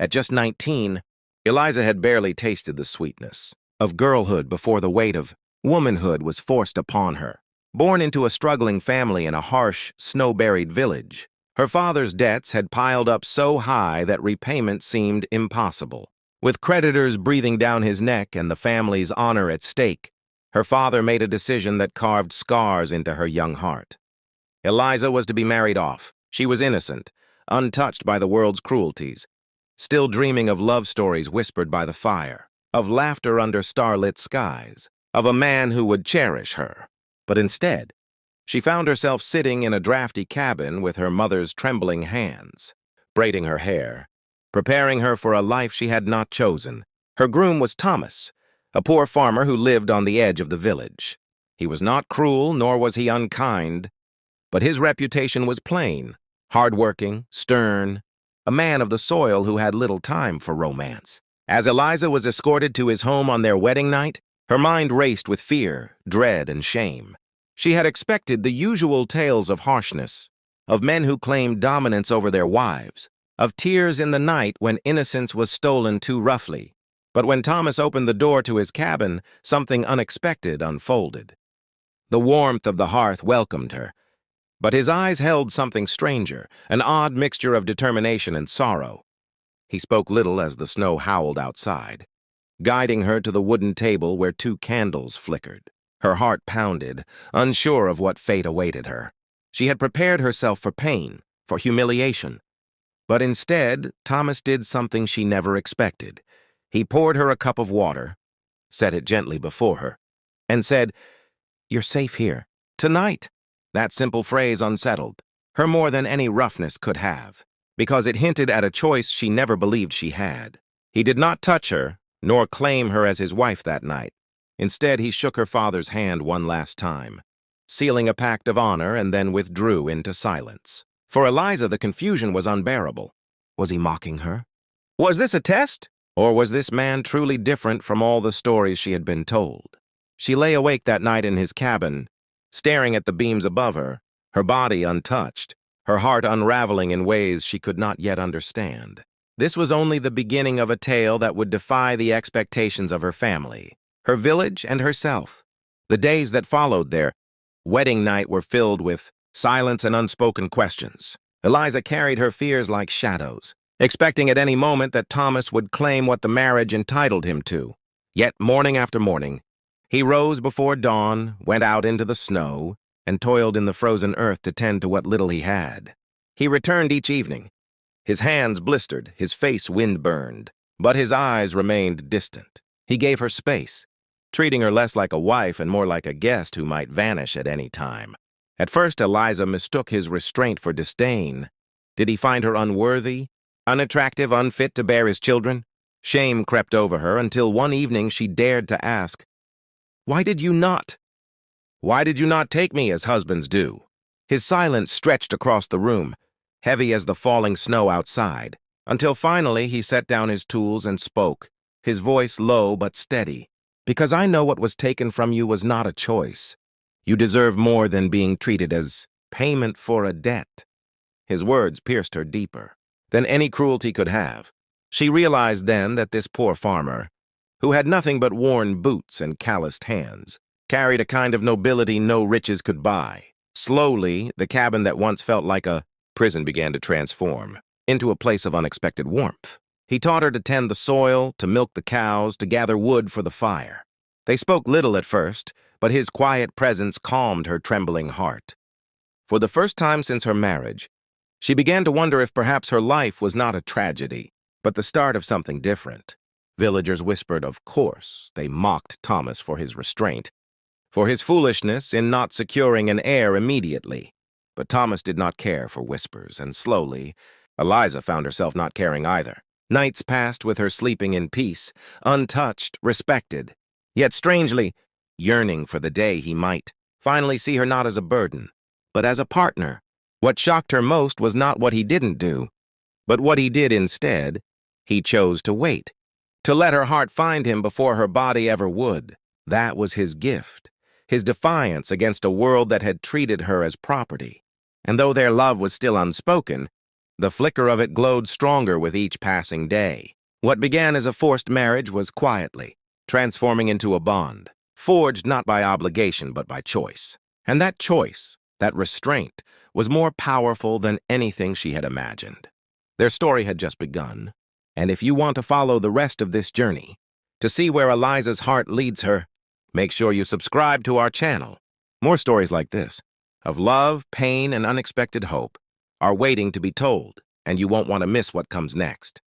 At just 19, Eliza had barely tasted the sweetness of girlhood before the weight of womanhood was forced upon her. Born into a struggling family in a harsh, snow-buried village, her father's debts had piled up so high that repayment seemed impossible. With creditors breathing down his neck and the family's honor at stake, her father made a decision that carved scars into her young heart. Eliza was to be married off. She was innocent, untouched by the world's cruelties, still dreaming of love stories whispered by the fire, of laughter under starlit skies, of a man who would cherish her. But instead, she found herself sitting in a drafty cabin with her mother's trembling hands, braiding her hair, preparing her for a life she had not chosen. Her groom was Thomas, a poor farmer who lived on the edge of the village. He was not cruel, nor was he unkind, but his reputation was plain, hard-working, stern, a man of the soil who had little time for romance. As Eliza was escorted to his home on their wedding night, her mind raced with fear, dread, and shame. She had expected the usual tales of harshness, of men who claimed dominance over their wives, of tears in the night when innocence was stolen too roughly. But when Thomas opened the door to his cabin, something unexpected unfolded. The warmth of the hearth welcomed her, but his eyes held something stranger, an odd mixture of determination and sorrow. He spoke little as the snow howled outside, guiding her to the wooden table where 2 candles flickered. Her heart pounded, unsure of what fate awaited her. She had prepared herself for pain, for humiliation. But instead, Thomas did something she never expected. He poured her a cup of water, set it gently before her, and said, "You're safe here. Tonight." That simple phrase unsettled her more than any roughness could have, because it hinted at a choice she never believed she had. He did not touch her, nor claim her as his wife that night. Instead, he shook her father's hand one last time, sealing a pact of honor, and then withdrew into silence. For Eliza, the confusion was unbearable. Was he mocking her? Was this a test? Or was this man truly different from all the stories she had been told? She lay awake that night in his cabin, staring at the beams above her, her body untouched, her heart unraveling in ways she could not yet understand. This was only the beginning of a tale that would defy the expectations of her family, her village, and herself. The days that followed their wedding night were filled with silence and unspoken questions. Eliza carried her fears like shadows, expecting at any moment that Thomas would claim what the marriage entitled him to. Yet morning after morning, he rose before dawn, went out into the snow, and toiled in the frozen earth to tend to what little he had. He returned each evening, his hands blistered, his face wind-burned, but his eyes remained distant. He gave her space, treating her less like a wife and more like a guest who might vanish at any time. At first, Eliza mistook his restraint for disdain. Did he find her unworthy, unattractive, unfit to bear his children? Shame crept over her until one evening she dared to ask, Why did you not take me as husbands do?" His silence stretched across the room, heavy as the falling snow outside, until finally he set down his tools and spoke, his voice low but steady. "Because I know what was taken from you was not a choice. You deserve more than being treated as payment for a debt." His words pierced her deeper than any cruelty could have. She realized then that this poor farmer, who had nothing but worn boots and calloused hands, carried a kind of nobility no riches could buy. Slowly, the cabin that once felt like a prison began to transform into a place of unexpected warmth. He taught her to tend the soil, to milk the cows, to gather wood for the fire. They spoke little at first, but his quiet presence calmed her trembling heart. For the first time since her marriage, she began to wonder if perhaps her life was not a tragedy, but the start of something different. Villagers whispered, of course. They mocked Thomas for his restraint, for his foolishness in not securing an heir immediately. But Thomas did not care for whispers, and slowly, Eliza found herself not caring either. Nights passed with her sleeping in peace, untouched, respected, yet strangely yearning for the day he might finally see her not as a burden, but as a partner. What shocked her most was not what he didn't do, but what he did instead. He chose to wait, to let her heart find him before her body ever would. That was his gift, his defiance against a world that had treated her as property. And though their love was still unspoken, The flicker of it glowed stronger with each passing day. What began as a forced marriage was quietly transforming into a bond, forged not by obligation but by choice. And that choice, that restraint, was more powerful than anything she had imagined. Their story had just begun, and if you want to follow the rest of this journey, to see where Eliza's heart leads her, make sure you subscribe to our channel. More stories like this, of love, pain, and unexpected hope, are waiting to be told, and you won't want to miss what comes next.